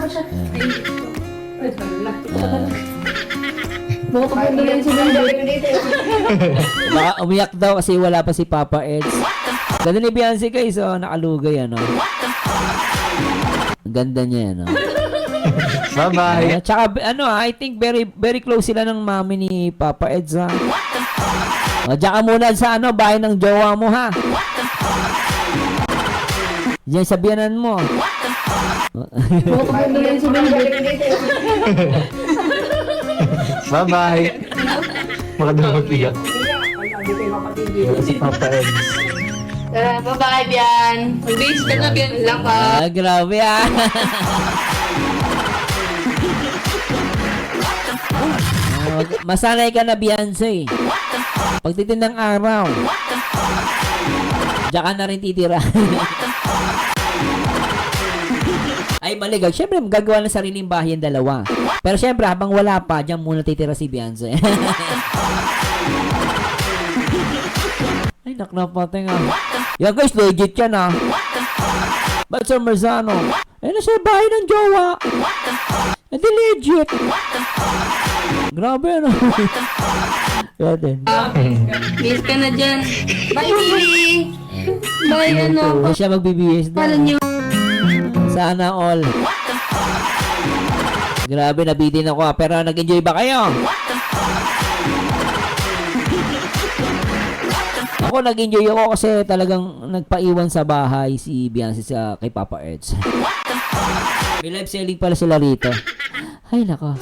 siya. Ay, wala. Baka umiyak daw kasi wala pa si Papa Eds. Ganda ni Beyonce guys, oh, nakalugay ano. Ang ganda niya ano. Bye-bye. Tsaka ano, I think very close sila ng mami ni Papa Eds ha. O, diyan ka muna sa ano, bahay ng jowa mo ha. Diyan sa biyanan mo. Bye-bye. Magandang mag-iyak. Si Papa Eds. Tara, bye-bye, Bian. Mag-base ka na, Bian. Lang ka. Grabe ah. Masanay ka na Beyonce. Pagtitindang araw. Diyan ka na rin titira. Ay maligag. Siyempre magagawa ng sariling bahay ang dalawa. Pero siyempre habang wala pa, diyan muna titira si Beyonce. Ay naknapating ah. Yan guys, legit yan ah. Ba't Sir Marzano? Eh nasa bahay ng jowa. Eh di legit. Grabe ano. Yan din. Miss ka na dyan. Bye, Mili. Bye, ano. Hindi siya magbibihis Paano doon. nyo? Sana all. Grabe, nabitin ako ah. Pero nag-enjoy ba kayo? Ako nag-enjoy ako kasi talagang nagpaiwan sa bahay si Beyonce sa kay Papa Eds. May live selling pala sila rito. Ay nako.